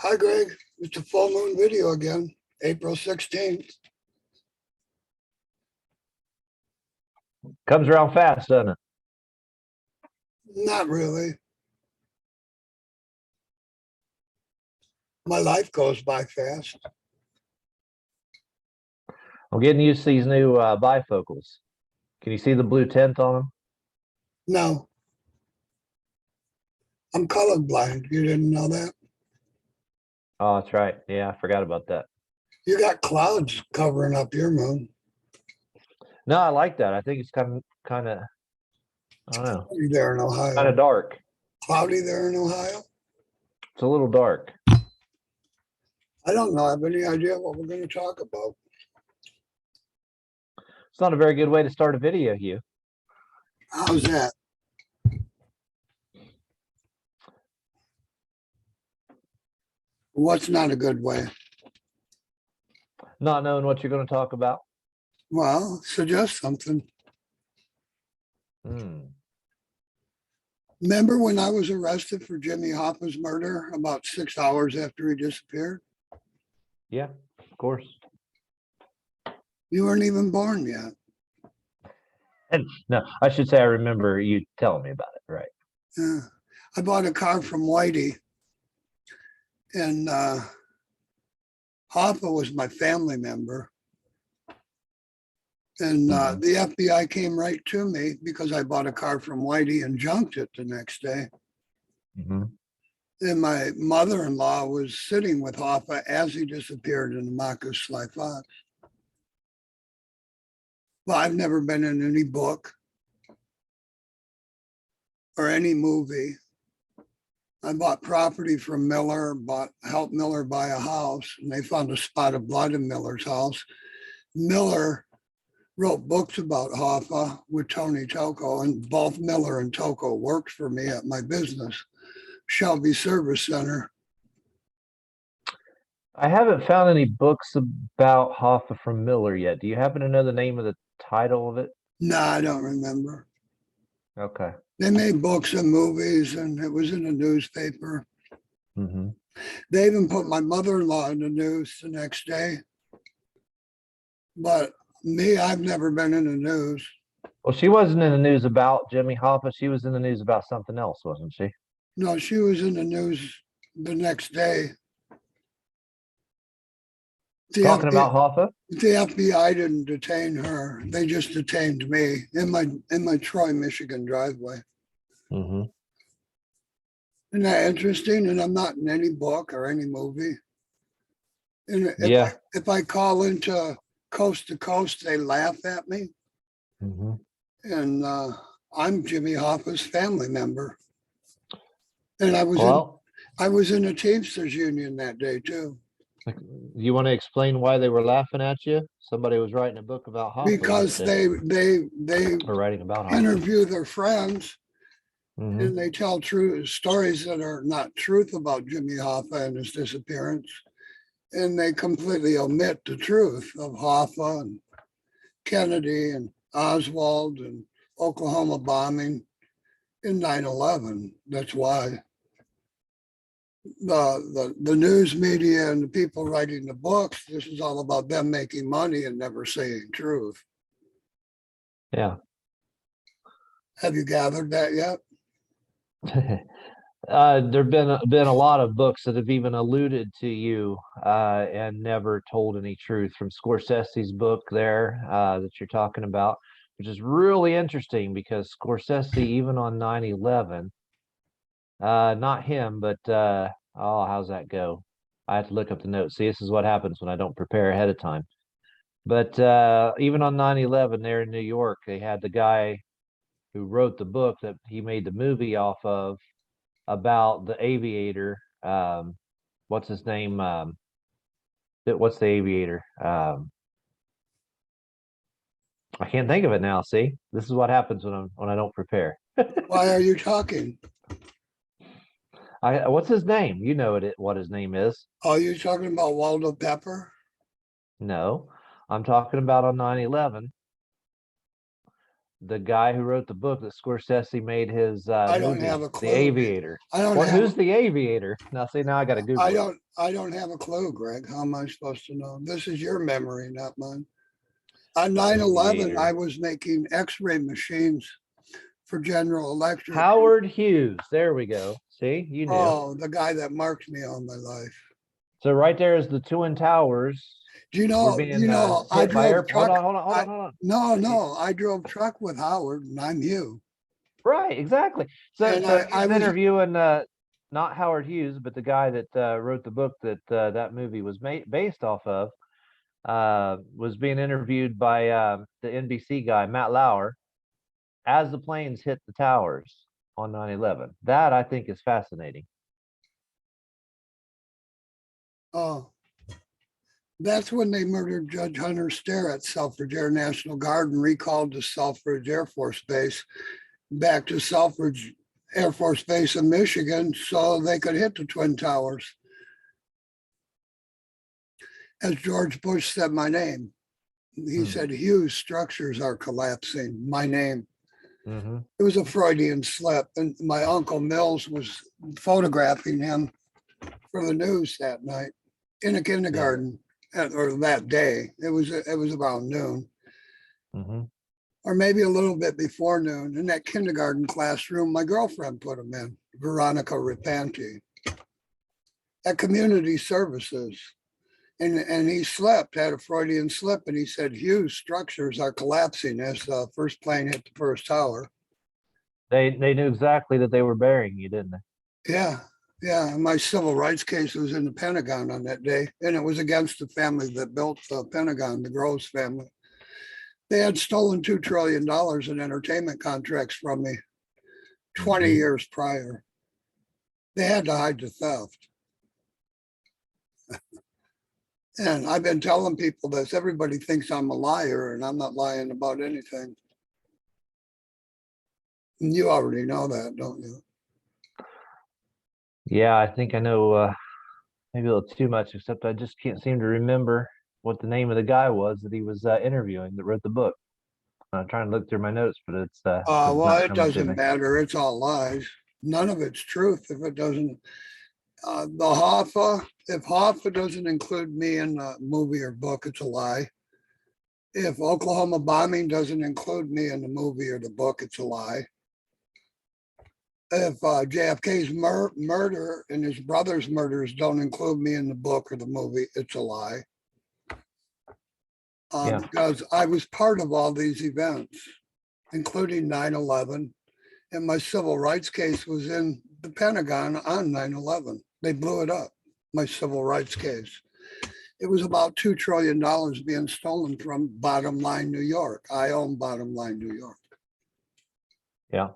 Hi, Greg. It's a full moon video again, April 16th. Comes around fast, doesn't it? Not really. My life goes by fast. I'm getting used to these new bifocals. Can you see the blue tint on them? No, I'm colorblind. You didn't know that? Oh, that's right. Yeah, I forgot about that. You got clouds covering up your moon. No, I like that. I think it's kind of, I don't know, Cloudy there in kind Ohio. of dark. Cloudy there in Ohio? It's a little dark. I don't know. I have any idea what we're going to talk about. It's not a very good way to start a video, Hugh. How's that? What's not a good way? Not knowing what you're going to talk about. Well, suggest something. Remember when I was arrested for Jimmy Hoffa's murder about 6 hours after he disappeared? Yeah, of course. You weren't even born yet. And no, I should say I remember you telling me about it, right? Yeah. I bought a car from Whitey, and Hoffa was my family member. And the FBI came right to me because I bought a car from Whitey and junked it the next day. And my mother-in-law was sitting with Hoffa as he disappeared in the Marcus Schleifert. Well, I've never been in any book or any movie. I bought property from Miller, helped Miller buy a house, and they found a spot of blood in Miller's house. Miller wrote books about Hoffa with Tony Tocco, and both Miller and Tocco worked for me at my business, Shelby Service Center. I haven't found any books about Hoffa from Miller yet. Do you happen to know the name of the title of it? No, I don't remember. Okay. They made books and movies, and it was in the newspaper. They even put my mother-in-law in the news the next day. But me, I've never been in the news. Well, she wasn't in the news about Jimmy Hoffa. She was in the news about something else, wasn't she? No, she was in the news the next day. Talking about Hoffa? The FBI didn't detain her. They just detained me in my Troy, Michigan driveway. Isn't that interesting? And I'm not in any book or any movie. And if I call into Coast to Coast, they laugh at me. And I'm Jimmy Hoffa's family member. And I was in a Teamsters union that day too. You want to explain why they were laughing at you? Somebody was writing a book about Hoffa. Because they were writing about Hoffa. Interview their friends, and they tell true stories that are not truth about Jimmy Hoffa and his disappearance. And they completely omit the truth of Hoffa and Kennedy and Oswald and Oklahoma bombing in 9/11. That's why the news media and the people writing the books, this is all about them making money and never saying truth. Yeah. Have you gathered that yet? There've been a lot of books that have even alluded to you and never told any truth. From Scorsese's book there that you're talking about, which is really interesting because Scorsese, even on 9/11, not him, but how's that go? I have to look up the notes. See, this is what happens when I don't prepare ahead of time. But even on 9/11 there in New York, they had the guy who wrote the book that he made the movie off of about the aviator. What's his name? What's the aviator? I can't think of it now. See, this is what happens when I don't prepare. Why are you talking? What's his name? You know what his name is. Oh, you're talking about Waldo Pepper? No, I'm talking about on 9/11. the guy who wrote the book that Scorsese made his I don't movie, have a The clue. Aviator. I don't What? have. Who's the Aviator? Now, see, now I got to Google I it. don't. I don't have a clue, Greg. How am I supposed to know? This is your memory, not mine. On 9/11, Aviator. I was making X-ray machines for General Electric. Howard Hughes. There we go. See, you knew. Oh, the guy that marked me all my life. So right there is the Twin Towers. Do you We're know? being I hit by drove truck. Hold on. No, I drove truck with Howard, and I'm Hugh. Right, exactly. So, And so I he's was. interviewing not Howard Hughes, but the guy that wrote the book that that movie was based off of. Was being interviewed by the NBC guy Matt Lauer as the planes hit the towers on 9/11. That I think is fascinating. Oh, that's when they murdered Judge Hunter Stair at Selfridge Air National Guard and recalled to Selfridge Air Force Base back to Selfridge Air Force Base in Michigan so they could hit the Twin Towers. As George Bush said my name, he said, Hugh's structures are collapsing, my name. It was a Freudian slip. And my uncle Mills was photographing him for the news that night in a kindergarten or that day. It was about noon. Or maybe a little bit before noon. In that kindergarten classroom, my girlfriend put him in, Veronica Rapanti, at community services. And he slipped, had a Freudian slip, and he said, Hugh's structures are collapsing as the first plane hit the first tower. They knew exactly that they were burying you, didn't they? Yeah. Yeah. My civil rights case was in the Pentagon on that day. And it was against the family that built the Pentagon, the Groves family. They had stolen $2 trillion in entertainment contracts from me 20 years prior. They had to hide the theft. And I've been telling people this. Everybody thinks I'm a liar, and I'm not lying about anything. And you already know that, don't you? Yeah, I think I know maybe a little too much, except I just can't seem to remember what the name of the guy was that he was interviewing that wrote the book. I'm trying to look through my notes, but it's Well, it not coming to doesn't me. matter. It's all lies. None of it's truth if it doesn't. The Hoffa, if Hoffa doesn't include me in the movie or book, it's a lie. If Oklahoma bombing doesn't include me in the movie or the book, it's a lie. If JFK's murder and his brother's murders don't include me in the book or the movie, it's a lie. Because I was part of all these events, including 9/11, and my civil rights case was in the Pentagon on 9/11. They blew it up, my civil rights case. It was about $2 trillion being stolen from Bottom Line New York. I own Bottom Line New York. Yeah.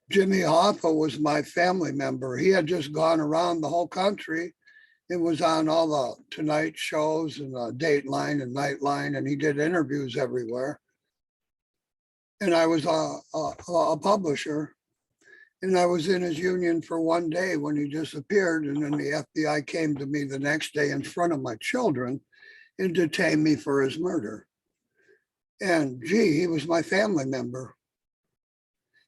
Jimmy Hoffa was my family member. He had just gone around the whole country and was on all the Tonight shows and Dateline and Nightline, and he did interviews everywhere. And I was a publisher. And I was in his union for one day when he disappeared. And then the FBI came to me the next day in front of my children and detained me for his murder. And gee, he was my family member.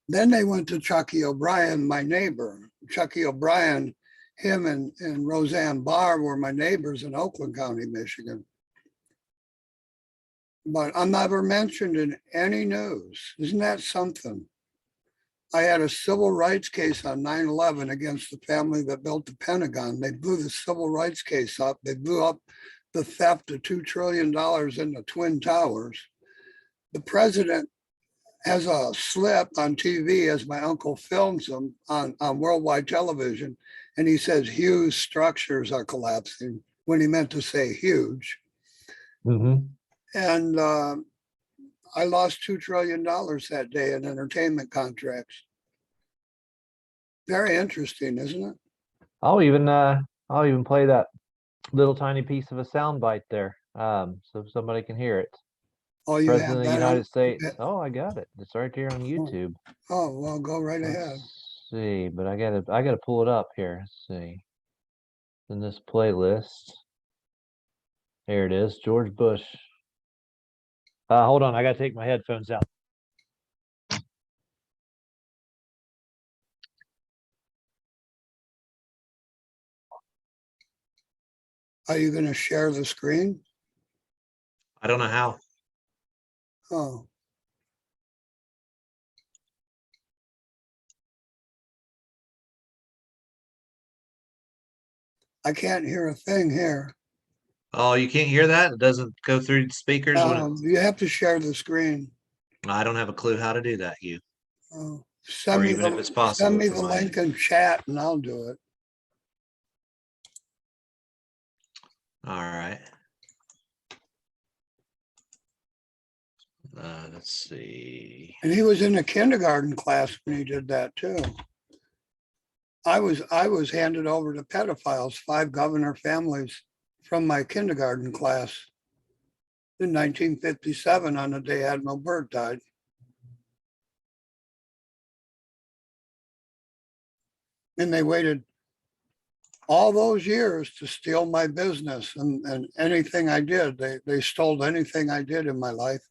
Then they went to Chucky O'Brien, my neighbor. Chucky O'Brien, him and Roseanne Barr were my neighbors in Oakland County, Michigan. But I'm never mentioned in any news. Isn't that something? I had a civil rights case on 9/11 against the family that built the Pentagon. They blew the civil rights case up. They blew up the theft of $2 trillion in the Twin Towers. The president has a slip on TV as my uncle films him on worldwide television. And he says, Hugh's structures are collapsing when he meant to say huge. And I lost $2 trillion that day in entertainment contracts. Very interesting, isn't it? I'll even play that little tiny piece of a soundbite there, so somebody can hear it. Oh, you President have of the that United on? States. Oh, I got it. It's right here on YouTube. Oh, well, go right ahead. Let's see, but I gotta pull it up here. Let's see. In this playlist. Here it is, George Bush. Hold on, I gotta take my headphones out. Are you going to share the screen? I don't know how. Oh. I can't hear a thing here. Oh, you can't hear that? It doesn't go through the speakers when You have to share the screen. I don't have a clue how to do that, Hugh. Oh, Or even if it's possible send me for the my link in chat and I'll do it. All right. Let's see. And he was in a kindergarten class when he did that too. I was handed over to pedophiles, 5 governor families from my kindergarten class in 1957 on the day Admiral Byrd died. And they waited all those years to steal my business and anything I did. They stole anything I did in my life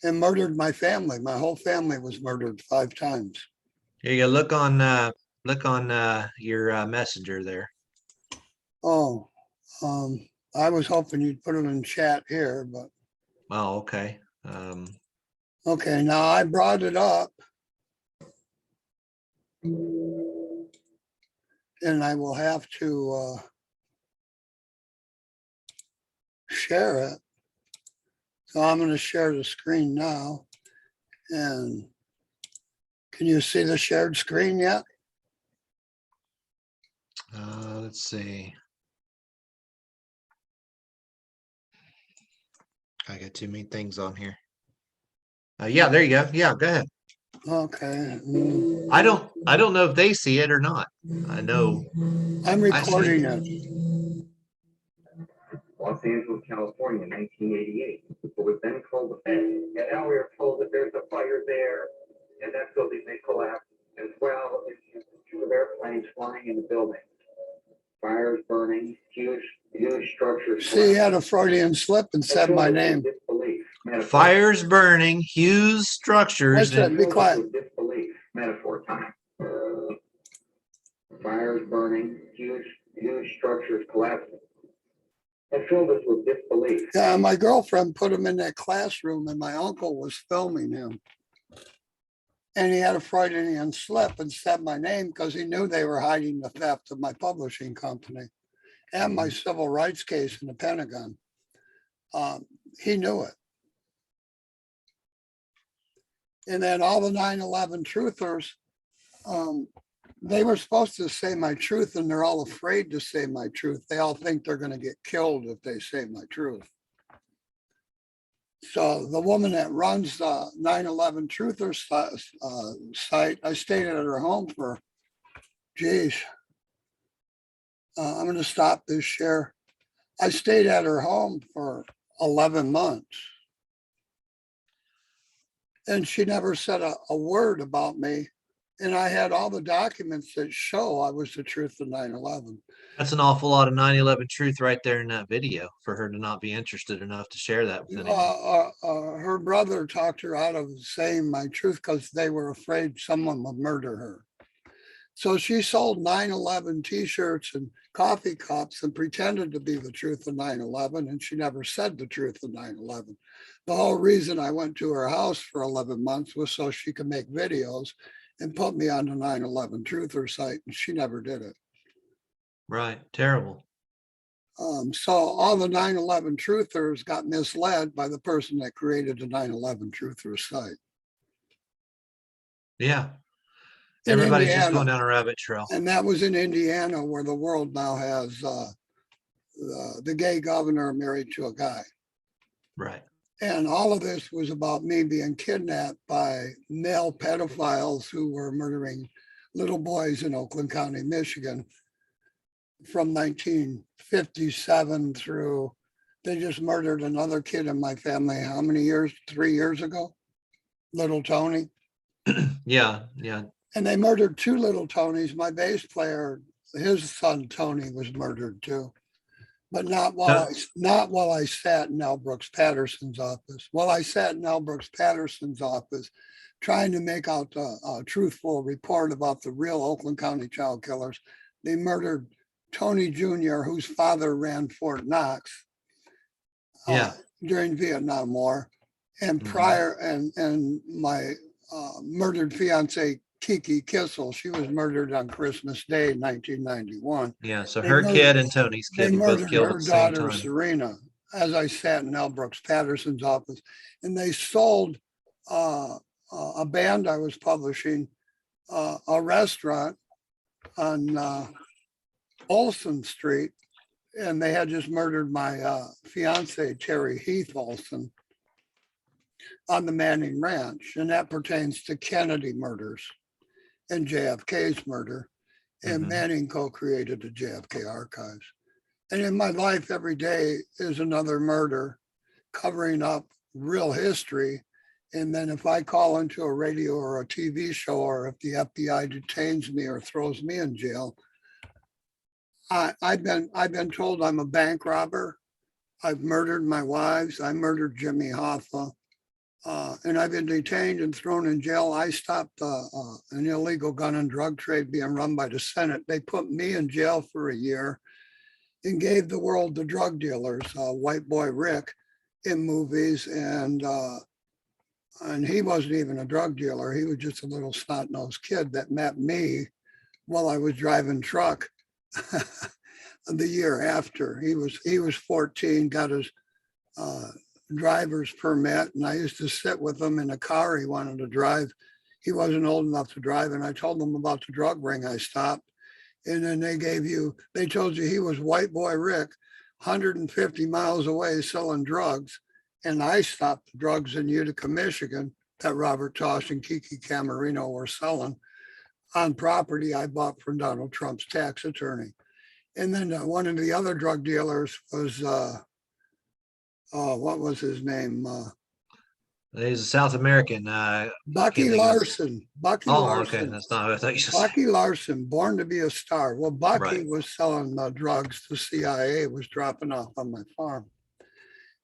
and murdered my family. My whole family was murdered 5 times. Here you go. Look on your messenger there. Oh, I was hoping you'd put it in chat here, but Oh, okay. okay, now I brought it up. And I will have to share it. So I'm going to share the screen now. And can you see the shared screen yet? Let's see. I got too many things on here. Yeah, there you go. Yeah, go ahead. Okay. I don't know if they see it or not. I know. I'm recording it. Los Angeles, California, 1988. It was then called the Fed. And now we are told that there's a fire there, and that building may collapse as well. It's two airplanes flying in the building. Fires burning, huge structures. See, he had a Freudian slip and said my name. Fires burning, Hughes structures. Listen, be quiet. Disbelief. Metaphor time. Fires burning, huge structures collapsing. That filled us with disbelief. Yeah, my girlfriend put him in that classroom and my uncle was filming him. And he had a Freudian slip and said my name because he knew they were hiding the theft of my publishing company and my civil rights case in the Pentagon. He knew it. And then all the 9/11 truthers, they were supposed to say my truth and they're all afraid to say my truth. They all think they're going to get killed if they say my truth. So the woman that runs the 9/11 truther site, I stayed at her home for, geez, I'm going to stop this share. I stayed at her home for 11 months. And she never said a word about me. And I had all the documents that show I was the truth of 9/11. That's an awful lot of 9/11 truth right there in that video for her to not be interested enough to share that with anyone. Her brother talked her out of saying my truth because they were afraid someone would murder her. So she sold 9/11 t-shirts and coffee cups and pretended to be the truth of 9/11. And she never said the truth of 9/11. The whole reason I went to her house for 11 months was so she could make videos and put me on the 9/11 truther site. And she never did it. Right. Terrible. So all the 9/11 truthers got misled by the person that created the 9/11 truther site. Yeah. In Everybody's just Indiana. going down a rabbit trail. And that was in Indiana, where the world now has the gay governor married to a guy. Right. And all of this was about me being kidnapped by male pedophiles who were murdering little boys in Oakland County, Michigan from 1957 through, they just murdered another kid in my family. How many years? 3 years ago? Little Tony. Yeah. Yeah. And they murdered 2 little Tonys. My bass player, his son Tony, was murdered too. But not while I sat in L. Brooks Patterson's office. While I sat in L. Brooks Patterson's office, trying to make out a truthful report about the real Oakland County child killers, they murdered Tony Jr., whose father ran Fort Knox Yeah. during Vietnam War, and Mhm. prior, and my murdered fiance, Kiki Kissel, she was murdered on Christmas Day, 1991. Yeah. So They her murdered- kid and Tony's They kid were both murdered killed at her the same daughter, time. Serena, as I sat in L. Brooks Patterson's office, and they sold a band I was publishing, a restaurant on Olson Street, and they had just murdered my fiance, Terry Heath Olson, on the Manning Ranch, and that pertains to Kennedy murders and JFK's murder. And Mhm. Manning co-created the JFK archives. And in my life, every day is another murder, covering up real history. And then if I call into a radio or a TV show, or if the FBI detains me or throws me in jail, I've been told I'm a bank robber. I've murdered my wives. I murdered Jimmy Hoffa. And I've been detained and thrown in jail. I stopped an illegal gun and drug trade being run by the Senate. They put me in jail for a year and gave the world the drug dealers, White Boy Rick, in movies. And he wasn't even a drug dealer. He was just a little snot-nosed kid that met me while I was driving truck the year after. He was 14, got his driver's permit, and I used to sit with him in a car he wanted to drive. He wasn't old enough to drive, and I told him about the drug ring I stopped. And then they told you he was White Boy Rick, 150 miles away selling drugs. And I stopped the drugs in Utica, Michigan, that Robert Tosh and Kiki Camarino were selling on property I bought from Donald Trump's tax attorney. And then one of the other drug dealers was, what was his name? He's a South American. Bucky think of- Larson. Bucky Oh, Larson. okay. That's not what I thought you said. Bucky Larson, born to be a star. Well, Bucky Right. was selling drugs the CIA was dropping off on my farm.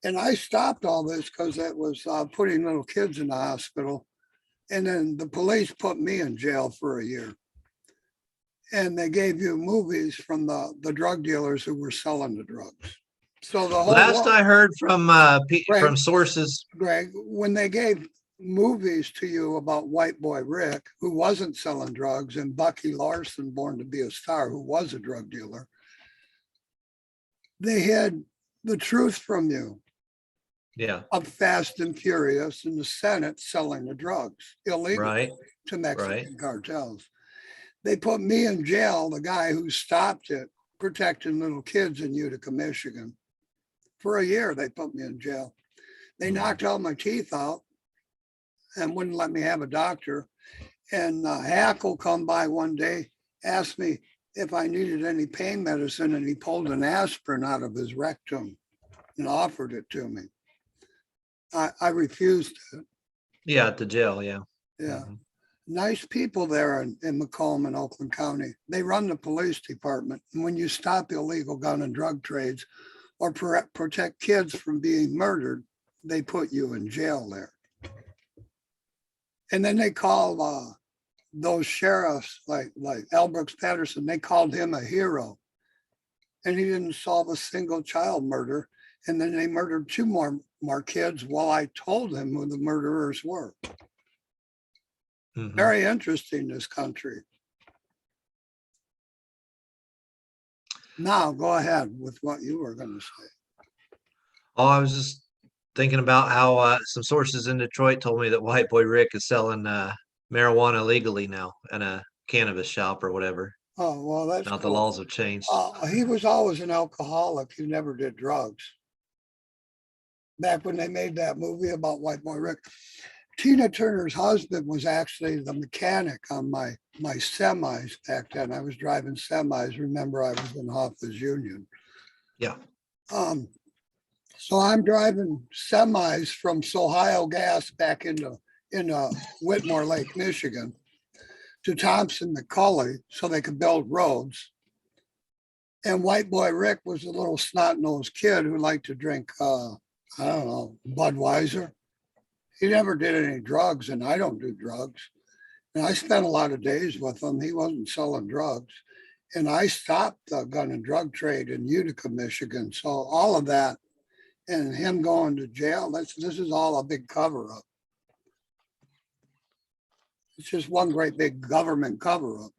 And I stopped all this because it was putting little kids in the hospital. And then the police put me in jail for a year. And they gave you movies from the drug dealers who were selling the drugs. So the whole Last I heard from Right. sources, Greg, when they gave movies to you about White Boy Rick, who wasn't selling drugs, and Bucky Larson, born to be a star, who was a drug dealer, they hid the truth from you yeah, of Fast and Furious and the Senate selling the drugs illegally right, to Mexican right. cartels. They put me in jail, the guy who stopped it, protecting little kids in Utica, Michigan. For a year, they put me in jail. They knocked all my teeth out and wouldn't let me have a doctor. And Hack will come by one day, asked me if I needed any pain medicine, and he pulled an aspirin out of his rectum and offered it to me. I refused it. Yeah, at the jail, yeah. Yeah. Mhm. Nice people there in Macomb and Oakland County. They run the police department. And when you stop illegal gun and drug trades or protect kids from being murdered, they put you in jail there. And then they call those sheriffs like L. Brooks Patterson, they called him a hero. And he didn't solve a single child murder. And then they murdered two more kids while I told him who the murderers were. Mhm. Very interesting, this country. Now, go ahead with what you were going to say. Oh, I was just thinking about how some sources in Detroit told me that White Boy Rick is selling marijuana legally now in a cannabis shop or whatever. Oh, well, that's Now the cool. laws have changed. He was always an alcoholic. He never did drugs. Back when they made that movie about White Boy Rick, Tina Turner's husband was actually the mechanic on my semis back then. I was driving semis. Remember, I was in Hoffa's Union. Yeah. So I'm driving semis from Ohio Gas back into Whitmore Lake, Michigan, to Thompson McCulley so they could build roads. And White Boy Rick was a little snot-nosed kid who liked to drink, I don't know, Budweiser. He never did any drugs, and I don't do drugs. And I spent a lot of days with him. He wasn't selling drugs. And I stopped the gun and drug trade in Utica, Michigan. So all of that and him going to jail, this is all a big cover up. It's just one great big government cover up.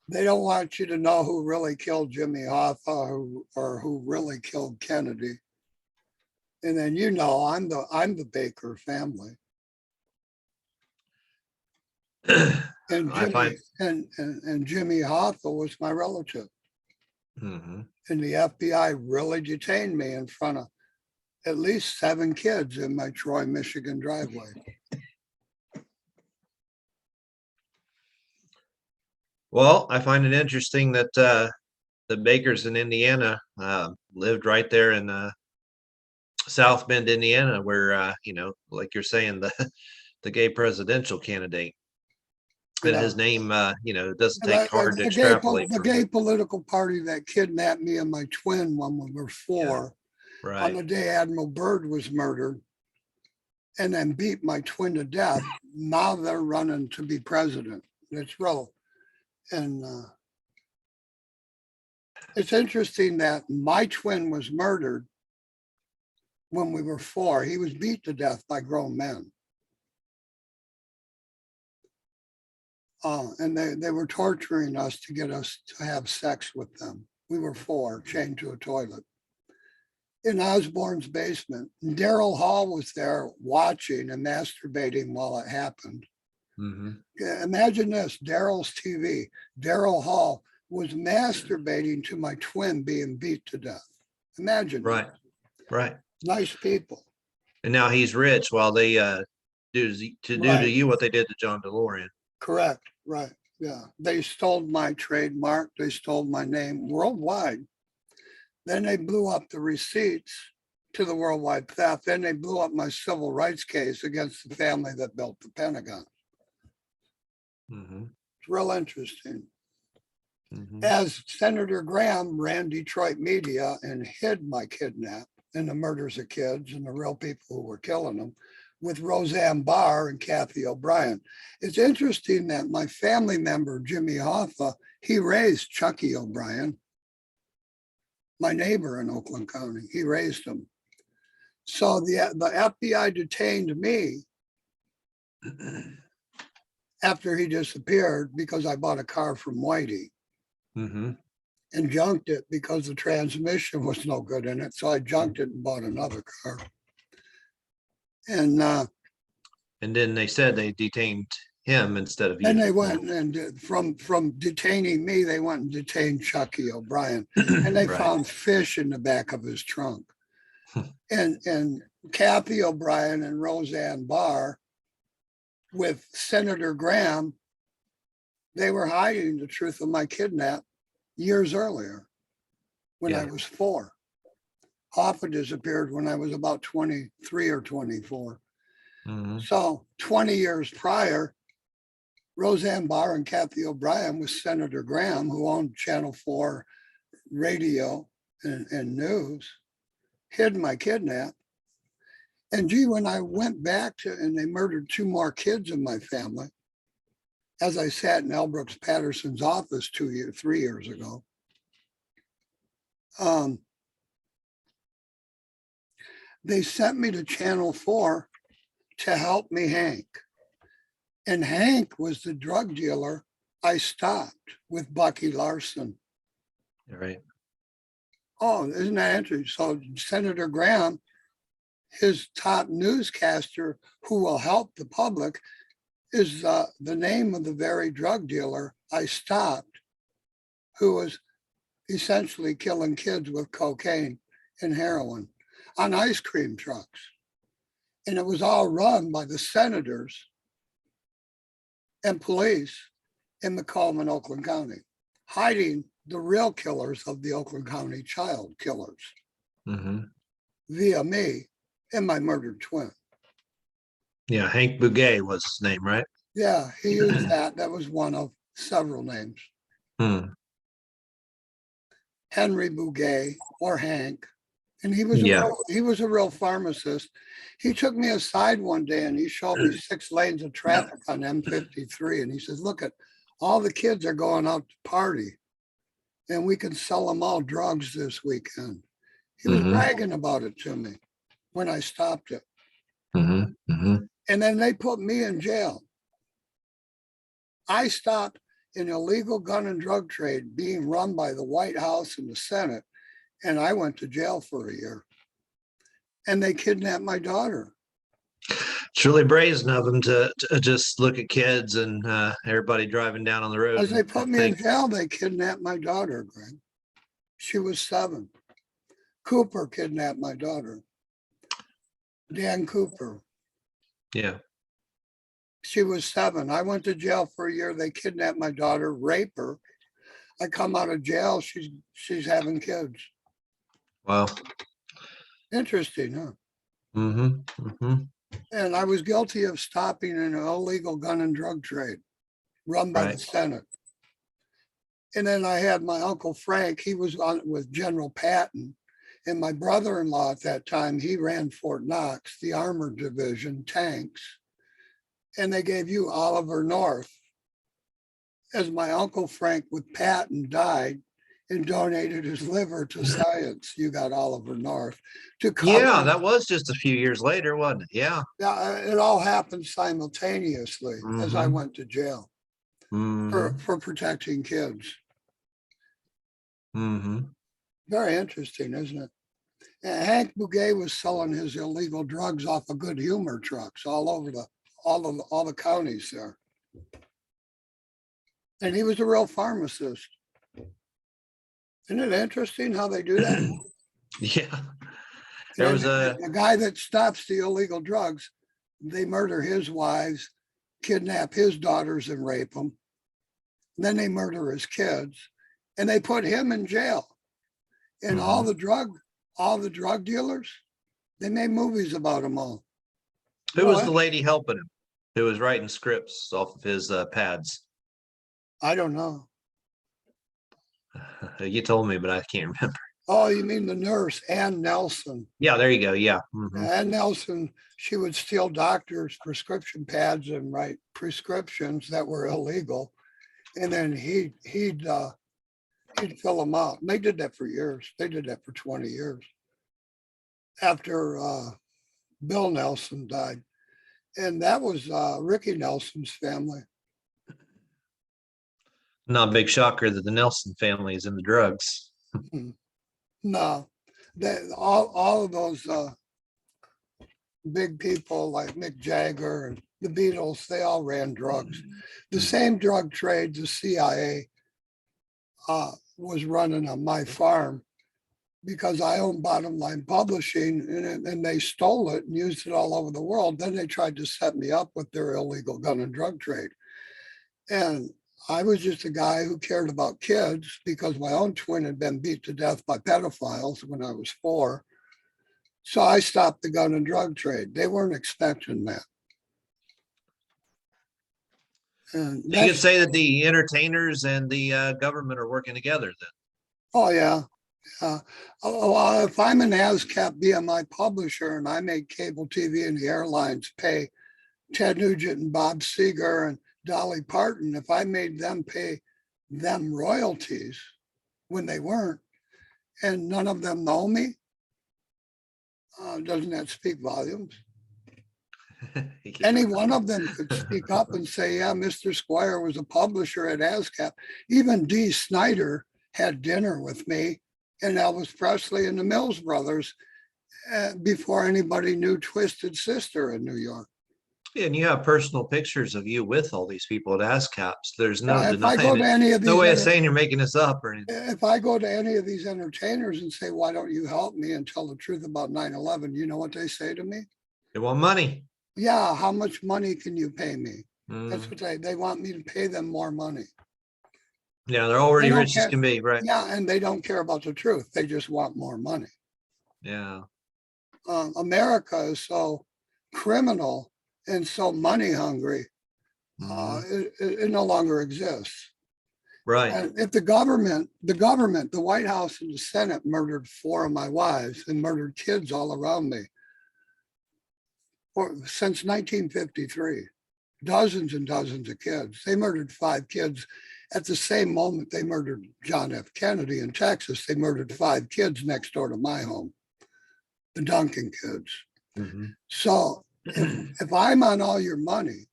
They don't want you to know who really killed Jimmy Hoffa or who really killed Kennedy. And then I'm the Baker family. And Jimmy Hoffa was my relative. Mhm. And the FBI really detained me in front of at least 7 kids in my Troy, Michigan driveway. Well, I find it interesting that the Bakers in Indiana lived right there in South Bend, Indiana, where like you're saying, the gay presidential candidate. And his name, doesn't take hard to extrapolate. The gay political party that kidnapped me and my twin when we were 4, Right. on the day Admiral Byrd was murdered, and then beat my twin to death. Now they're running to be president. It's real. And it's interesting that my twin was murdered when we were 4. He was beat to death by grown men. And they were torturing us to get us to have sex with them. We were 4, chained to a toilet in Osborne's basement. Daryl Hall was there watching and masturbating while it happened. Mm-hmm. Imagine this, Daryl's TV. Daryl Hall was masturbating to my twin being beat to death. Imagine. Right. That. Right. Nice people. And now he's rich while they do to you what they did to John DeLorean. Correct. Right. Yeah. They stole my trademark. They stole my name worldwide. Then they blew up the receipts to the worldwide theft. Then they blew up my civil rights case against the family that built the Pentagon. Mm-hmm. It's real interesting. Mm-hmm. As Senator Graham ran Detroit media and hid my kidnap and the murders of kids and the real people who were killing them with Roseanne Barr and Kathy O'Brien. It's interesting that my family member, Jimmy Hoffa, he raised Chucky O'Brien, my neighbor in Oakland County. He raised him. So the FBI detained me after he disappeared because I bought a car from Whitey. Mm-hmm. And junked it because the transmission was no good in it. So I junked it and bought another car. And then they said they detained him instead of you. And they went and from detaining me, they went and detained Chucky O'Brien. And they found fish in the back of his trunk. and Kathy O'Brien and Roseanne Barr with Senator Graham, they were hiding the truth of my kidnap years earlier when I was 4. Hoffa disappeared when I was about 23 or 24. Mm-hmm. So 20 years prior, Roseanne Barr and Kathy O'Brien with Senator Graham, who owned Channel 4 radio and news, hid my kidnap. And gee, when I went back and they murdered 2 more kids in my family, as I sat in L. Brooks Patterson's office 3 years ago, they sent me to Channel 4 to help me Hank. And Hank was the drug dealer I stopped with Bucky Larson. Right. Oh, isn't that interesting? So Senator Graham, his top newscaster who will help the public, is the name of the very drug dealer I stopped, who was essentially killing kids with cocaine and heroin on ice cream trucks. And it was all run by the senators and police in Macomb and Oakland County, hiding the real killers of the Oakland County child killers via me and my murdered twin. Yeah, Hank Bowe was his name, right? Yeah, he used that. That was one of several names. Henry Bowe or Hank And he was Yeah. he was a real pharmacist. He took me aside one day and he showed me 6 lanes of traffic on M53. And he says, look at all the kids are going out to party and we can sell them all drugs this weekend. He was bragging about it to me when I stopped it. And then they put me in jail. I stopped an illegal gun and drug trade being run by the White House and the Senate. And I went to jail for a year. And they kidnapped my daughter. It's really brazen of them to just look at kids and everybody driving down on the road. As they put me in think, jail, they kidnapped my daughter, Greg. She was 7. Cooper kidnapped my daughter. Dan Cooper. yeah. She was 7. I went to jail for a year. They kidnapped my daughter, rape her. I come out of jail. She's having kids. Wow. Interesting, huh? Mm-hmm. And I was guilty of stopping an illegal gun and drug trade run by the Senate. And then I had my Uncle Frank. He was on with General Patton. And my brother-in-law at that time, he ran Fort Knox, the armored division, tanks. And they gave you Oliver North. As my Uncle Frank with Patton died and donated his liver to science, you got Oliver North to cover. Yeah, that was just a few years later, wasn't it? Yeah. Yeah, it all happened simultaneously as I went to jail for protecting kids. Very interesting, isn't it? And Hank Bouguet was selling his illegal drugs off of Good Humor trucks all over all the counties there. And he was a real pharmacist. Isn't it interesting how they do that? Yeah. There was a guy that stops the illegal drugs. They murder his wives, kidnap his daughters and rape them. Then they murder his kids and they put him in jail. And all the drug dealers, they made movies about them all. Who was the lady helping him? Who was writing scripts off of his pads? I don't know. You told me, but I can't remember. Oh, you mean the nurse, Ann Nelson. Yeah, there you go. Yeah. Ann Nelson, she would steal doctors' prescription pads and write prescriptions that were illegal. And then he'd fill them out. And they did that for years. They did that for 20 years. After Bill Nelson died. And that was Ricky Nelson's family. Not a big shocker that the Nelson family is in the drugs. No, all of those big people like Mick Jagger and the Beatles, they all ran drugs. The same drug trade the CIA was running on my farm because I own Bottom Line Publishing, and they stole it and used it all over the world. Then they tried to set me up with their illegal gun and drug trade. And I was just a guy who cared about kids because my own twin had been beat to death by pedophiles when I was 4. So I stopped the gun and drug trade. They weren't expecting that. And you could say that the entertainers and the government are working together then. Oh, yeah. If I'm an ASCAP BMI publisher and I make cable TV and the airlines pay Ted Nugent and Bob Seger and Dolly Parton, if I made them pay them royalties when they weren't, and none of them know me, doesn't that speak volumes? Yeah. Any one of them could speak up and say, yeah, Mr. Squire was a publisher at ASCAP. Even Dee Snider had dinner with me and Elvis Presley and the Mills Brothers before anybody knew Twisted Sister in New York. Yeah, and you have personal pictures of you with all these people at ASCAPs. There's no If I go denying to it. any of these, No way of saying you're making this up or anything. if I go to any of these entertainers and say, why don't you help me and tell the truth about 9/11? You know what they say to me? They want money. Yeah, how much money can you pay me? That's what they want me to pay them more money. Yeah, they're already They don't rich as care. can be, right? Yeah, and they don't care about the truth. They just want more money. Yeah. America is so criminal and so money hungry, it no longer exists. Right. And if the government, the White House and the Senate murdered 4 of my wives and murdered kids all around me since 1953, dozens and dozens of kids. They murdered 5 kids. At the same moment they murdered John F. Kennedy in Texas, they murdered 5 kids next door to my home, the Duncan kids. Mm-hmm. So if I'm on all your money,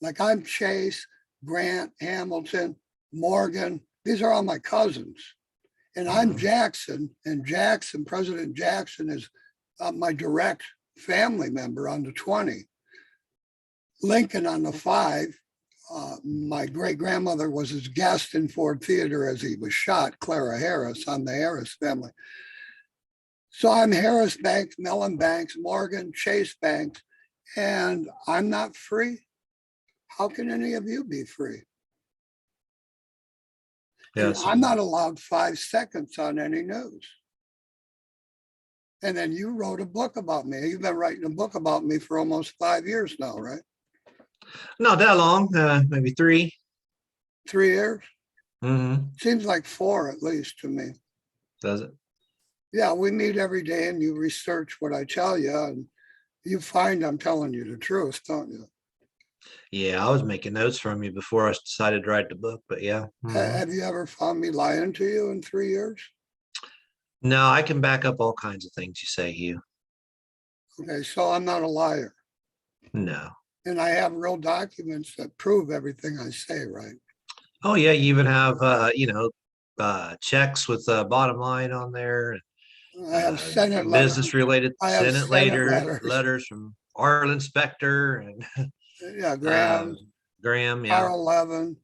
like I'm Chase, Grant, Hamilton, Morgan, these are all my cousins. And I'm Jackson, and President Jackson is my direct family member on the 20. Lincoln on the 5. My great grandmother was his guest in Ford Theater as he was shot, Clara Harris, on the Harris family. So I'm Harris Banks, Mellon Banks, Morgan, Chase Banks, and I'm not free. How can any of you be free? Yes. I'm not allowed 5 seconds on any news. And then you wrote a book about me. You've been writing a book about me for almost 5 years now, right? Not that long, maybe 3. 3 years? Mm-hmm. Seems like 4 at least to me. Does it? Yeah, we meet every day and you research what I tell you and you find I'm telling you the truth, don't you? Yeah, I was making notes from you before I decided to write the book, but yeah. Mm-hmm. Have you ever found me lying to you in 3 years? No, I can back up all kinds of things you say, Hugh. Okay, so I'm not a liar. No. And I have real documents that prove everything I say, right? Oh yeah, you even have checks with bottom line on there. I have Senate letters. Business related I have Senate Senate letters from Arlen Specter and Yeah, Graham, Graham, yeah. Carl Levin.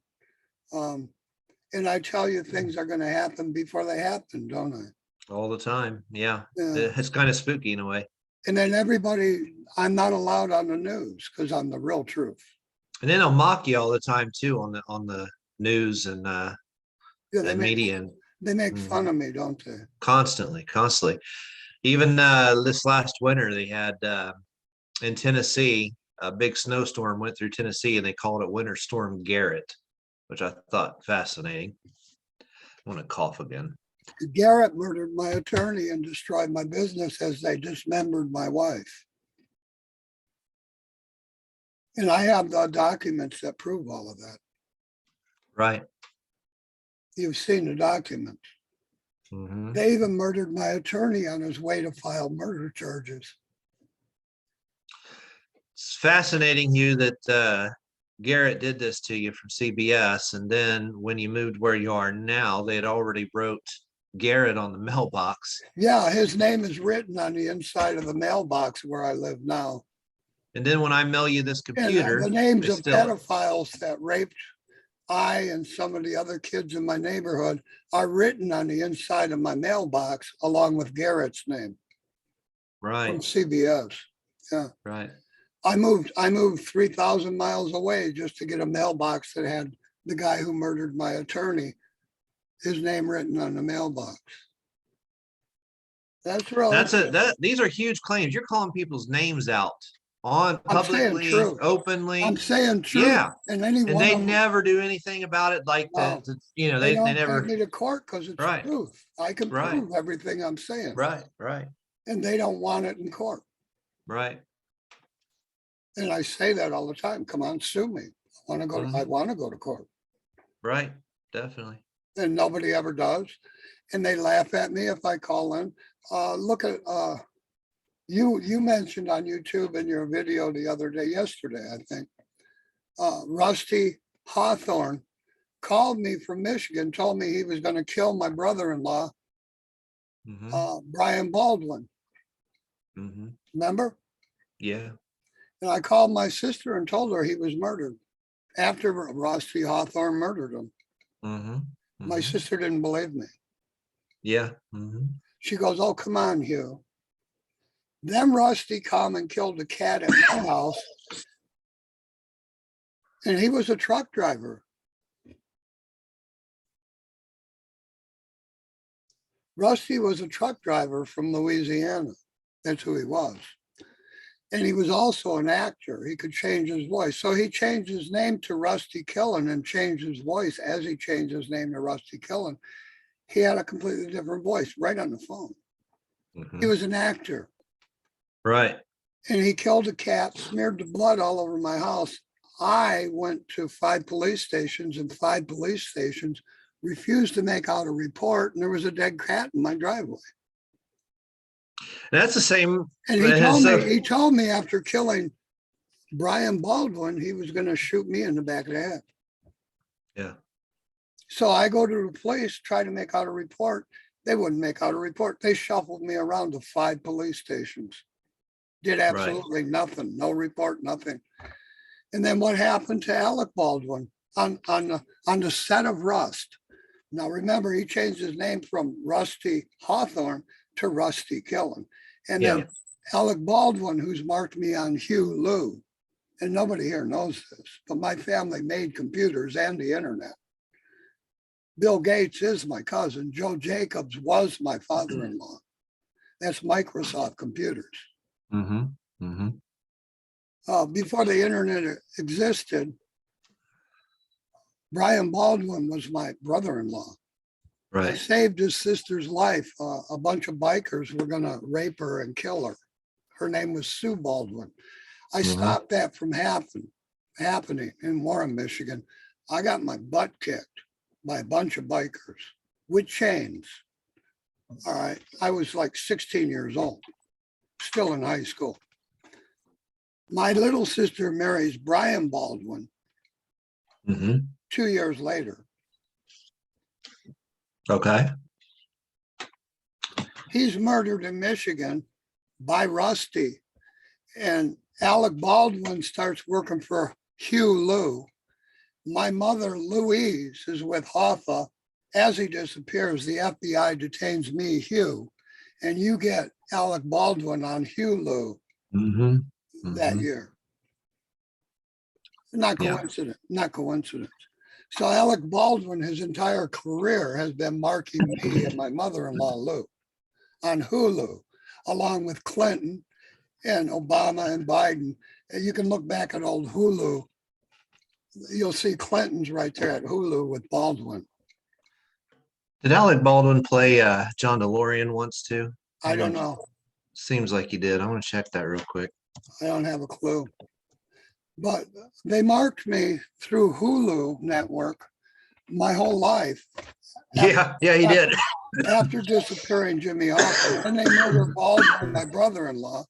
And I tell you things are going to happen before they happen, don't I? All the time. Yeah. Yeah. It's kind of spooky in a way. And then everybody, I'm not allowed on the news because I'm the real truth. And then they'll mock you all the time too on the news and media. And They make fun of me, don't they? constantly. Even this last winter, they had in Tennessee, a big snowstorm went through Tennessee and they called it Winter Storm Garrett, which I thought fascinating. I want to cough again. Garrett murdered my attorney and destroyed my business as they dismembered my wife. And I have the documents that prove all of that. Right. You've seen the documents. Mm-hmm. They even murdered my attorney on his way to file murder charges. It's fascinating, Hugh, that Garrett did this to you from CBS. And then when you moved where you are now, they had already wrote Garrett on the mailbox. Yeah, his name is written on the inside of the mailbox where I live now. And then when I mail you this computer, and the names of pedophiles that raped I and some of the other kids in my neighborhood are written on the inside of my mailbox along with Garrett's name. Right. From CBS. Yeah. Right. I moved 3,000 miles away just to get a mailbox that had the guy who murdered my attorney, his name written on the mailbox. These are huge claims. You're calling people's names out on publicly, openly. I'm saying truth. Yeah. And they never do anything about it. Like no, they never take me to court because it's truth. I can prove everything I'm saying. Right. And they don't want it in court. Right. And I say that all the time. Come on, sue me. I want to go to court. Right. Definitely. And nobody ever does. And they laugh at me if I call in. Look at you mentioned on YouTube in your video the other day, yesterday, I think, Rusty Hawthorne called me from Michigan, told me he was going to kill my brother-in-law, Brian Baldwin. Mm-hmm. Remember? Yeah. And I called my sister and told her he was murdered after Rusty Hawthorne murdered him. Mm-hmm. Mm-hmm. My sister didn't believe me. Yeah. Mm-hmm. She goes, "Oh, come on, Hugh." Then Rusty come and killed a cat at my house. And he was a truck driver. Rusty was a truck driver from Louisiana. That's who he was. And he was also an actor. He could change his voice. So he changed his name to Rusty Killen and changed his voice as he changed his name to Rusty Killen. He had a completely different voice right on the phone. He was an actor. Right. And he killed a cat, smeared the blood all over my house. I went to 5 police stations, and 5 police stations refused to make out a report, and there was a dead cat in my driveway. That's the same. And he told me after killing Brian Baldwin, he was going to shoot me in the back of the head. Yeah. So I go to the police, try to make out a report. They wouldn't make out a report. They shuffled me around to 5 police stations. Did absolutely nothing, no report, nothing. And then what happened to Alec Baldwin on the set of Rust? Now remember, he changed his name from Rusty Hawthorne to Rusty Killen. And then Alec Baldwin, who's marked me on Hugh Lou, and nobody here knows this, but my family made computers and the internet. Bill Gates is my cousin. Joe Jacobs was my father-in-law. That's Microsoft Computers. Before the internet existed, Brian Baldwin was my brother-in-law. I Right. saved his sister's life. A bunch of bikers were going to rape her and kill her. Her name was Sue Baldwin. I stopped that from happening in Warren, Michigan. I got my butt kicked by a bunch of bikers with chains. All right. I was like 16 years old, still in high school. My little sister marries Brian Baldwin 2 years later. Okay. He's murdered in Michigan by Rusty. And Alec Baldwin starts working for Hugh Lou. My mother, Louise, is with Hoffa. As he disappears, the FBI detains me, Hugh, and you get Alec Baldwin on Hugh Lou that year. Not coincidence, not coincidence. So Alec Baldwin, his entire career has been marking me and my mother-in-law, Lou, on Hulu, along with Clinton and Obama and Biden. And you can look back at old Hulu. You'll see Clinton's right there at Hulu with Baldwin. Did Alec Baldwin play John DeLorean once too? I don't know. Seems like he did. I want to check that real quick. I don't have a clue. But they marked me through Hulu network my whole life. Yeah, he did. After disappearing Jimmy Hoffa, and they murdered Baldwin, my brother-in-law.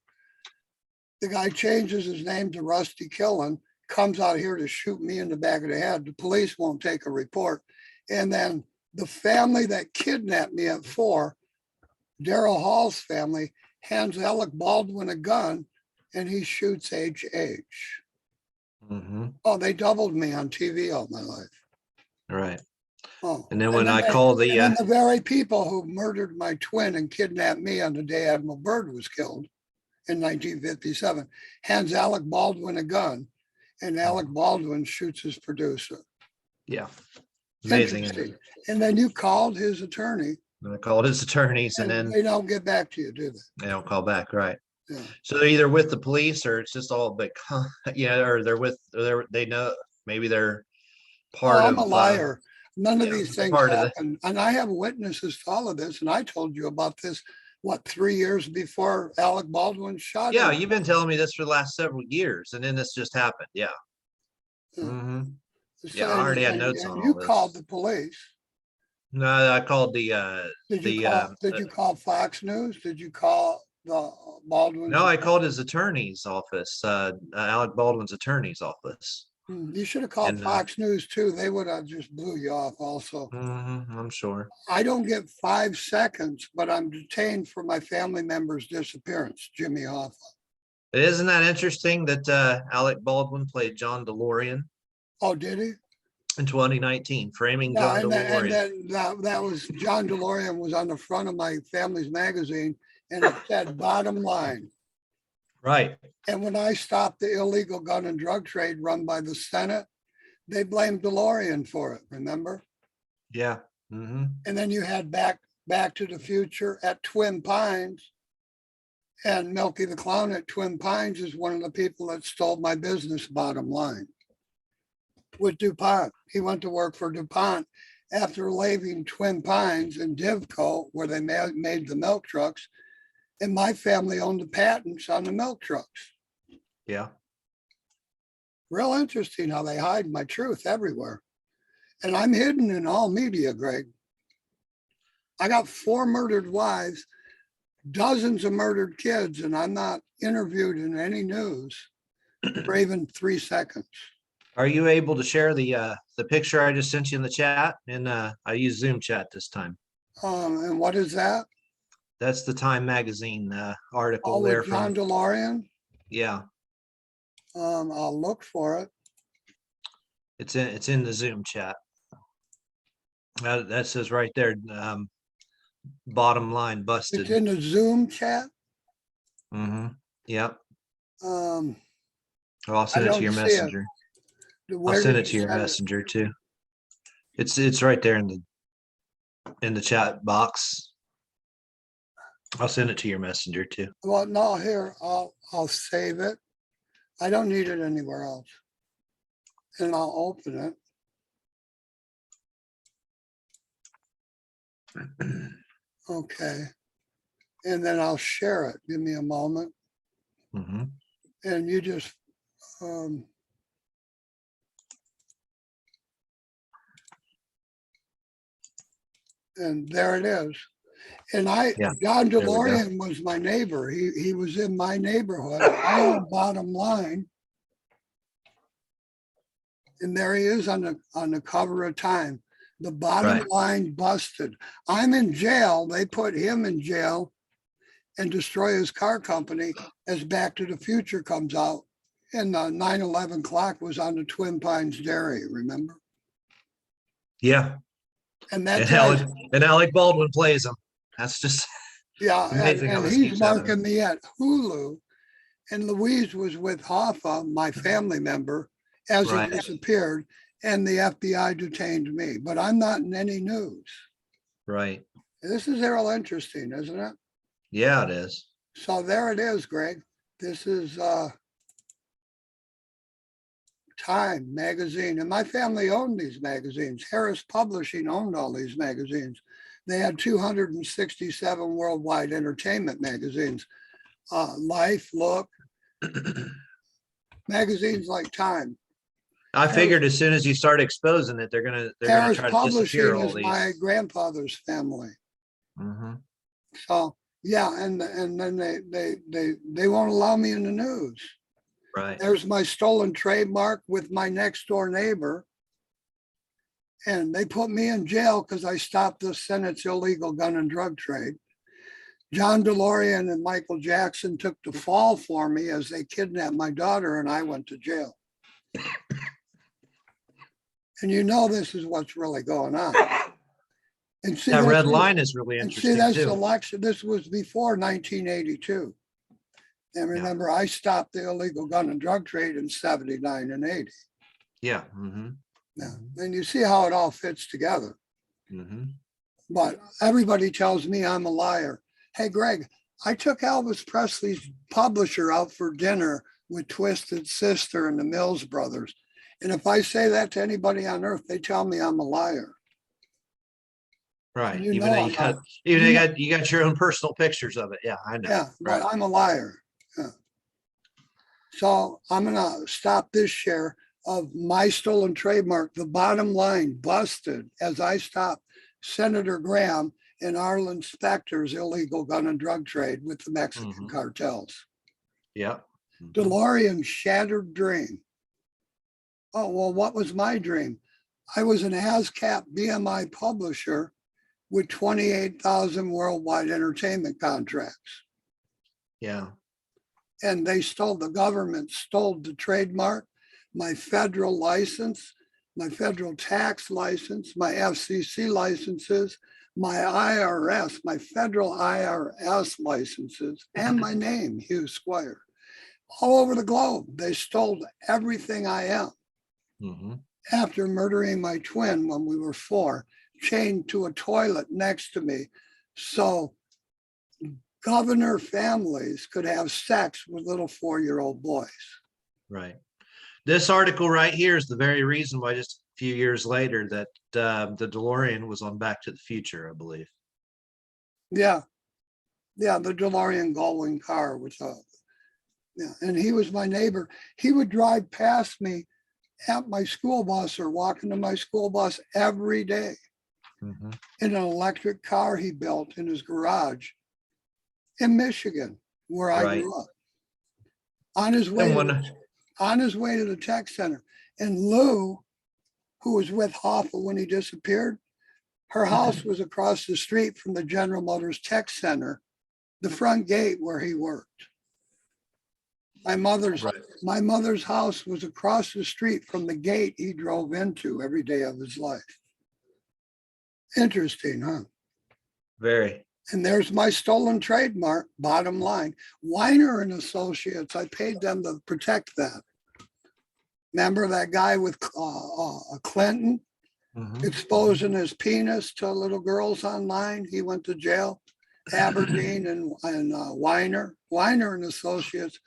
The guy changes his name to Rusty Killen, comes out here to shoot me in the back of the head. The police won't take a report. And then the family that kidnapped me at 4, Daryl Hall's family, hands Alec Baldwin a gun and he shoots H.H. Oh, they doubled me on TV all my life. Right. Oh, and then when I called the very people who murdered my twin and kidnapped me on the day Admiral Byrd was killed in 1957, hands Alec Baldwin a gun, and Alec Baldwin shoots his producer. Yeah. Amazing. And then you called his attorney. I called his attorneys, and then they don't get back to you, do they? They don't call back, right? Yeah. So they're either with the police, or it's just all big, or they know, maybe they're part of. I'm a liar. None of these things happen. And I have witnesses to all of this. And I told you about this, 3 years before Alec Baldwin shot him? You've been telling me this for the last several years, and then this just happened. Yeah. So, I already had notes on all you this. Called the police. No, I called the did you call Fox News? Did you call the Baldwin? No, I called his attorney's office, Alec Baldwin's attorney's office. You should have called Fox News too. They would have just blew you off also. I'm sure. I don't get 5 seconds, but I'm detained for my family member's disappearance, Jimmy Hoffa. Isn't that interesting that Alec Baldwin played John DeLorean? Oh, did he? In 2019, framing John DeLorean. That was John DeLorean was on the front of my family's magazine, and it said bottom line. Right. And when I stopped the illegal gun and drug trade run by the Senate, they blamed DeLorean for it, remember? Yeah. And then you had Back to the Future at Twin Pines, And Milky the Clown at Twin Pines is one of the people that stole my business, bottom line, with DuPont. He went to work for DuPont after leaving Twin Pines and Divco, where they made the milk trucks. And my family owned the patents on the milk trucks. Yeah. Real interesting how they hide my truth everywhere. And I'm hidden in all media, Greg. I got 4 murdered wives, dozens of murdered kids, and I'm not interviewed in any news for even 3 seconds. Are you able to share the picture I just sent you in the chat? And I use Zoom chat this time. And what is that? That's the Time magazine article Oh, there with John from. DeLorean? Yeah, I'll look for it. it's in the Zoom chat. That says right there, bottom line busted. It's in the Zoom chat. Mm-hmm. Yep. Um, I'll send it to your don't see it. messenger. I'll where send did it you to your send it? messenger too. It's right there in the chat box. I'll send it to your messenger too. Well, no, here, I'll save it. I don't need it anywhere else. And I'll open it. Okay. And then I'll share it. Give me a moment. Mm-hmm. And you just, and there it is. And Yeah, John there we go. DeLorean was my neighbor. He was in my neighborhood. I own Bottom Line. And there he is on the cover of Time. The bottom Right. line busted. I'm in jail. They put him in jail and destroy his car company as Back to the Future comes out. And the 9/11 clock was on the Twin Pines Dairy, remember? Yeah. And And that's Alec Baldwin plays him. That's just yeah, amazing how and this he's keeps happening. marking me at Hulu. And Louise was with Hoffa, my family member, as Right. he disappeared, and the FBI detained me. But I'm not in any news. Right. This is real interesting, isn't it? Yeah, it is. So there it is, Greg. This is Time magazine. And my family owned these magazines. Harris Publishing owned all these magazines. They had 267 worldwide entertainment magazines. Life, Look, magazines like Time. I figured as soon as you start exposing it, they're gonna Harris try to disappear Publishing all is these. my grandfather's family. Mm-hmm. So yeah, and then they won't allow me in the news. Right. There's my stolen trademark with my next door neighbor. And they put me in jail because I stopped the Senate's illegal gun and drug trade. John DeLorean and Michael Jackson took the fall for me as they kidnapped my daughter and I went to jail. And you know this is what's really going on. And see, That red this line is really and see, interesting that's too. election. This was before 1982. And remember, I stopped the illegal gun and drug trade in 79 and 80. Yeah. Mm-hmm. Yeah. And you see how it all fits together. Mm-hmm. But everybody tells me I'm a liar. Hey, Greg, I took Elvis Presley's publisher out for dinner with Twisted Sister and the Mills Brothers. And if I say that to anybody on earth, they tell me I'm a liar. Right. You Even know though I'm not. you got your own personal pictures of it. Yeah, I know. Yeah, but I'm a liar. Yeah. So I'm gonna stop this share of my stolen trademark. The bottom line busted as I stopped Senator Graham and Arlen Specter's illegal gun and drug trade with the Mexican cartels. Yeah. DeLorean's shattered dream. Oh, well, what was my dream? I was an ASCAP BMI publisher with 28,000 worldwide entertainment contracts. Yeah. And the government stole the trademark, my federal license, my federal tax license, my FCC licenses, my IRS, my federal IRS licenses, and my name, Hugh Squire. All over the globe, they stole everything I am. Mm-hmm. After murdering my twin when we were 4, chained to a toilet next to me. So governor families could have sex with little 4-year-old boys. Right. This article right here is the very reason why just a few years later that the DeLorean was on Back to the Future, I believe. Yeah. Yeah, the DeLorean Gullwing car was yeah, and he was my neighbor. He would drive past me at my school bus or walking to my school bus every day Mhm. in an electric car he built in his garage in Michigan, where I Right. grew up. On his way to the tech center. And Lou, who was with Hoffa when he disappeared, her house was across the street from the General Motors Tech Center, the front gate where he worked. My mother's house was across the street from the gate he drove into every day of his life. Interesting, huh? Very. And there's my stolen trademark, bottom line. Weiner and Associates, I paid them to protect that. Remember that guy with Clinton Mhm. exposing his penis to little girls online? He went to jail. Aberdeen and Weiner and Associates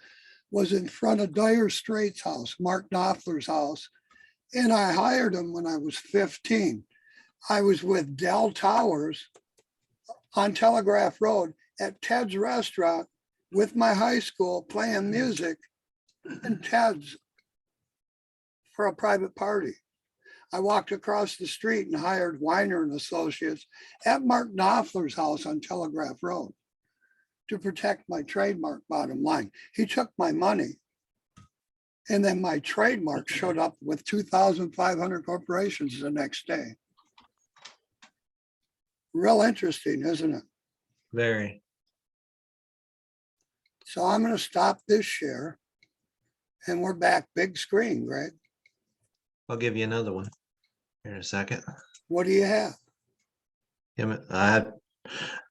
was in front of Dire Straits' house, Mark Knopfler's house. And I hired him when I was 15. I was with Dell Towers on Telegraph Road at Ted's restaurant with my high school playing music in Ted's for a private party. I walked across the street and hired Weiner and Associates at Mark Knopfler's house on Telegraph Road to protect my trademark, bottom line. He took my money, and then my trademark showed up with 2,500 corporations the next day. Real interesting, isn't it? Very. So I'm going to stop this share, and we're back big screen, Greg. I'll give you another one here in a second. What do you have?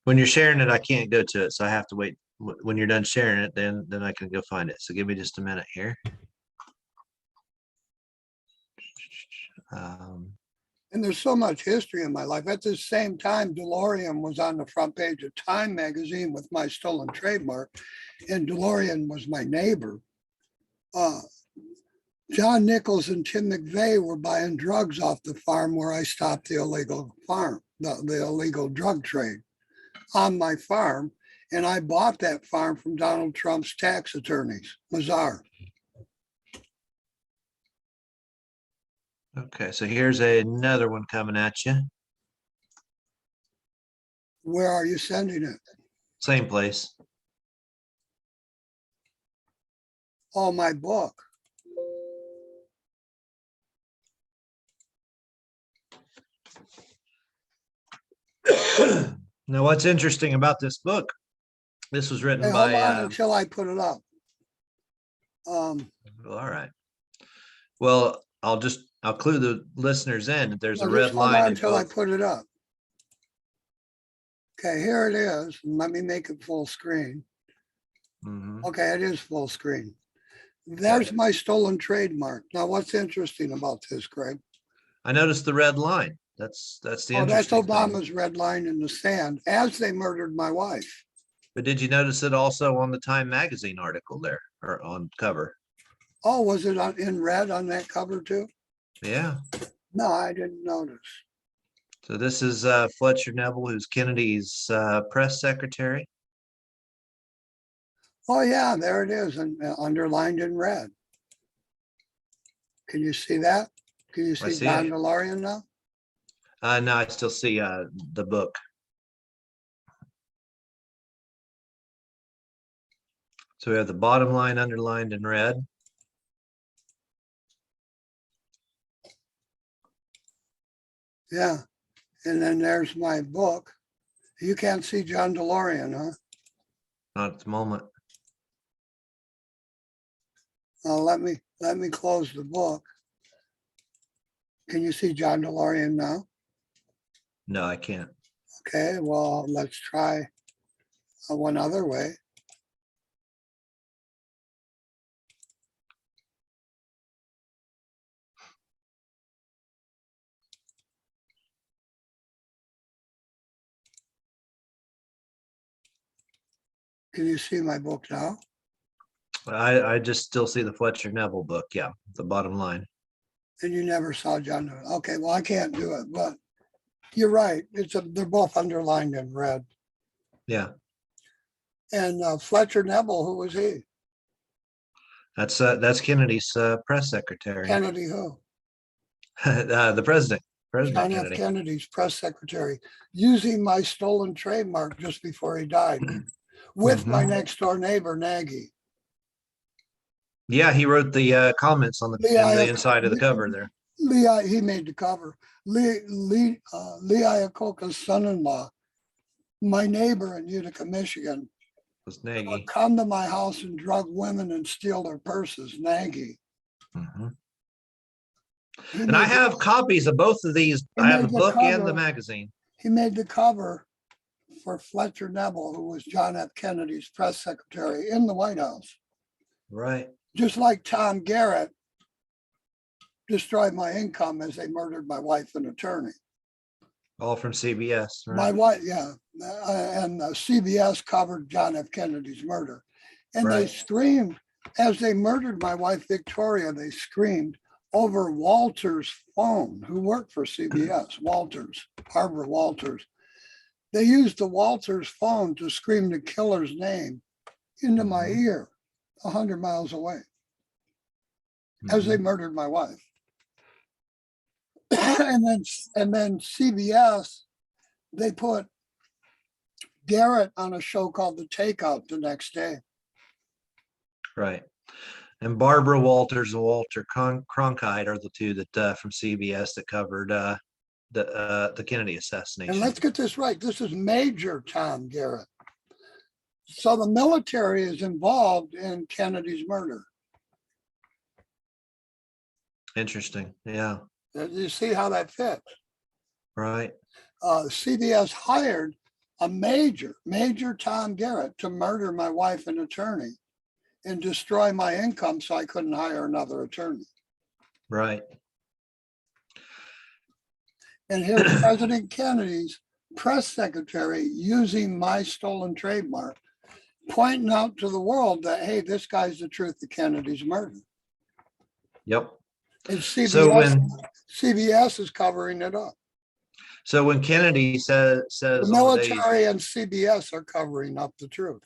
When you're sharing it, I can't go to it, so I have to wait. When you're done sharing it, then I can go find it. So give me just a minute here. And there's so much history in my life. At the same time, DeLorean was on the front page of Time magazine with my stolen trademark, and DeLorean was my neighbor. John Nichols and Tim McVeigh were buying drugs off the farm where I stopped the illegal farm, the illegal drug trade on my farm. And I bought that farm from Donald Trump's tax attorneys, Mazar. Okay, so here's another one coming at you. Where are you sending it? Same place. Oh, my book. Now, what's interesting about this book? This was written Hey, by. hold on until I put it up. All right. Well, I'll clue the listeners in that there's a red Hold on line. until I put it up. Okay, here it is. Let me make it full screen. Mhm. Okay, it is full screen. There's my stolen trademark. Now, what's interesting about this, Greg? I noticed the red line. That's the Oh, that's interesting thing. Obama's red line in the sand as they murdered my wife. But did you notice it also on the Time magazine article there, or on cover? Oh, was it in red on that cover too? Yeah. No, I didn't notice. So this is Fletcher Neville, who's Kennedy's press secretary. Oh yeah, there it is, and underlined in red. Can you see that? Can you see John DeLorean now? No, I still see the book. So we have the bottom line underlined in red. Yeah, and then there's my book. You can't see John DeLorean, huh? Not at the moment. Let me close the book. Can you see John DeLorean now? No, I can't. Okay, well, let's try one other way. Can you see my book now? I just still see the Fletcher Neville book. Yeah, the bottom line. And you never saw John. Okay, well, I can't do it, but you're right. They're both underlined in red. Yeah, And Fletcher Neville, who was he? that's Kennedy's press secretary. Kennedy who? The president John F. Kennedy. Kennedy's press secretary, using my stolen trademark just before he died, with my next door neighbor, Nagy. Yeah, he wrote the comments on the inside of the cover there. He made the cover. Lee Iacocca's son-in-law, my neighbor in Utica, Michigan, Was would Nagy. come to my house and drug women and steal their purses. Nagy. He And I made the- have copies of both of these. He I have made the the book and cover. the magazine. He made the cover for Fletcher Neville, who was John F. Kennedy's press secretary in the White House. Right. Just like Tom Garrett destroyed my income as they murdered my wife and attorney. All from CBS. Right? My wife, yeah. And CBS covered John F. Kennedy's murder. And they Right. screamed, as they murdered my wife, Victoria, they screamed over Walter's phone, who worked for CBS, Walters, Barbara Walters. They used the Walters phone to scream the killer's name into my ear, 100 miles away, as they murdered my wife. and then CBS, they put Garrett on a show called The Takeout the next day. Right. And Barbara Walters and Walter Cronkite are the two that from CBS that covered the Kennedy assassination. And let's get this right. This is Major Tom Garrett. So the military is involved in Kennedy's murder. Interesting. Yeah. You see how that fits? Right. CBS hired a Major Tom Garrett to murder my wife and attorney and destroy my income so I couldn't hire another attorney. Right. And here's President Kennedy's press secretary using my stolen trademark, pointing out to the world that, hey, this guy's the truth of Kennedy's murder. Yep. And CBS, So when CBS is covering it up. Kennedy says The on the day military and CBS are covering up the truth.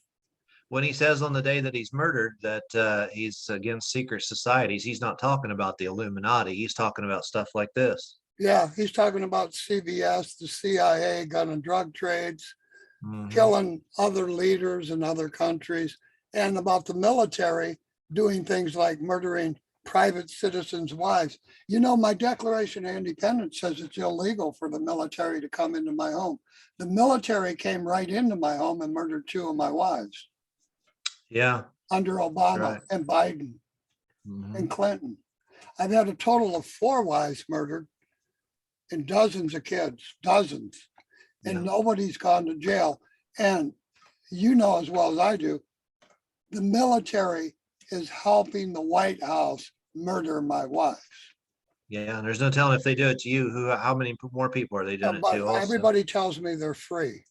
when he says on the day that he's murdered that he's against secret societies, he's not talking about the Illuminati. He's talking about stuff like this. Yeah, he's talking about CBS, the CIA, gun and drug trades, Mhm. killing other leaders in other countries, and about the military doing things like murdering private citizens' wives. You know, my Declaration of Independence says it's illegal for the military to come into my home. The military came right into my home and murdered two of my wives Yeah. under Obama Right. and Biden Mhm. and Clinton. I've had a total of 4 wives murdered and dozens of kids, dozens, and Yeah. nobody's gone to jail. And you know as well as I do, the military is helping the White House murder my wives. Yeah. And there's no telling if they do it to you, how many more people are they doing it But to also? everybody tells me they're free.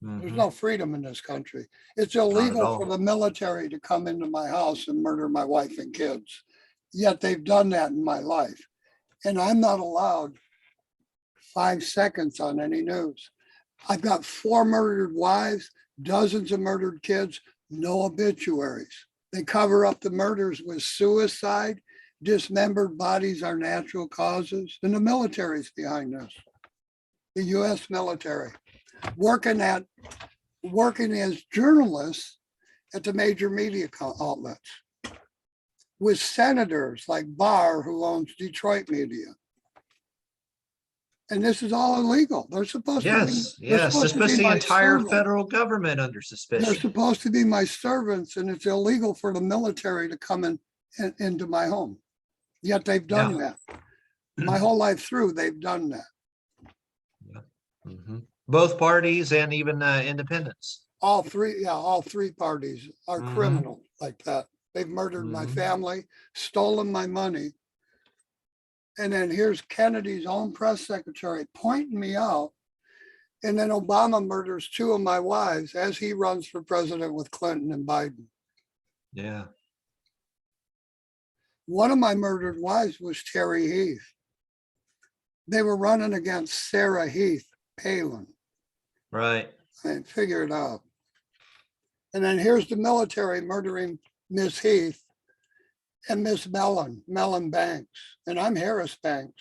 There's Mhm. no freedom in this country. It's at illegal for all. the military to come into my house and murder my wife and kids. Yet they've done that in my life. And I'm not allowed 5 seconds on any news. I've got 4 murdered wives, dozens of murdered kids, no obituaries. They cover up the murders with suicide. Dismembered bodies are natural causes. And the military's behind this. The US military. Working as journalists at the major media outlets with senators like Bowe, who owns Detroit Media. And this is all illegal. They're supposed Yes. to be, Yes. This puts the my entire servants. federal government under They're suspicion. supposed to be my servants, and it's illegal for the military to come into my home. Yet they've done that. My whole life through, they've done that. Mhm. Both parties and even independents. All three parties are Mhm. criminal like that. They've murdered my Mhm. family, stolen my money. And then here's Kennedy's own press secretary pointing me out And then Obama murders 2 of my wives as he runs for president with Clinton and Biden. Yeah. One of my murdered wives was Terry Heath. They were running against Sarah Heath Palin. Right. I mean, figure it out. And then here's the military murdering Miss Heath and Miss Mellon Banks. And I'm Harris Banks.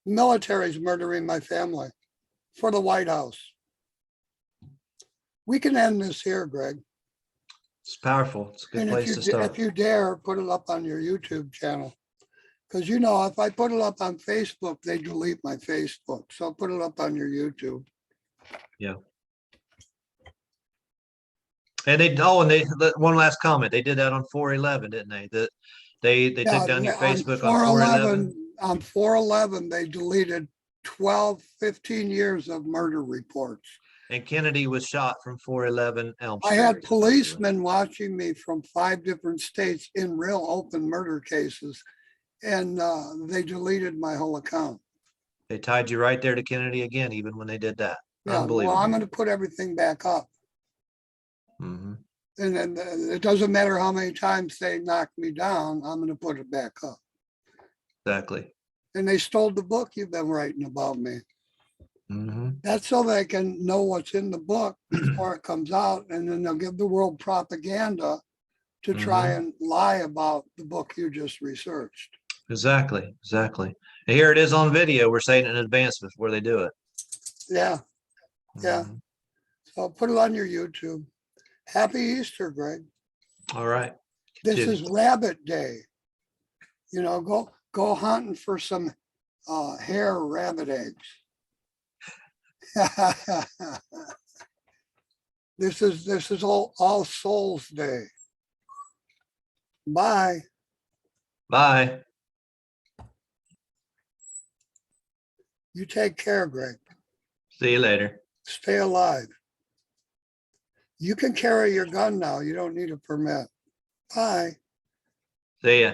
Military's murdering my family for the White House. We can end this here, Greg. It's powerful. It's a good And place to start. if you dare, put it up on your YouTube channel. Because, you know, if I put it up on Facebook, they delete my Facebook. So put it up on your YouTube. Yeah. And one last comment. They did that on 4/11, didn't they? That they took down your Facebook on 4/11. On 4/11, they deleted 12, 15 years of murder reports. And Kennedy was shot from 4/11 Elm I Street. had policemen watching me from 5 different states in real open murder cases, and they deleted my whole account. They tied you right there to Kennedy again, even when they did that. Yeah, Unbelievable. well, I'm going to put everything back up. Mm-hmm. And then it doesn't matter how many times they knock me down, I'm going to put it back up. Exactly. And they stole the book you've been writing about me. Mm-hmm. That's so they can know what's in the book before it comes out, and then they'll give the world propaganda to try and lie about the book you just researched. Exactly. Exactly. And here it is on video. We're saying it in advance before they do it. Yeah, yeah. Mhm. So put it on your YouTube. Happy Easter, Greg. All right. This Cheers. is Rabbit Day. You know, go hunting for some hare rabbit eggs. This is all Souls Day. Bye. Bye. You take care, Greg. See you later. Stay alive. You can carry your gun now. You don't need a permit. Bye. See ya.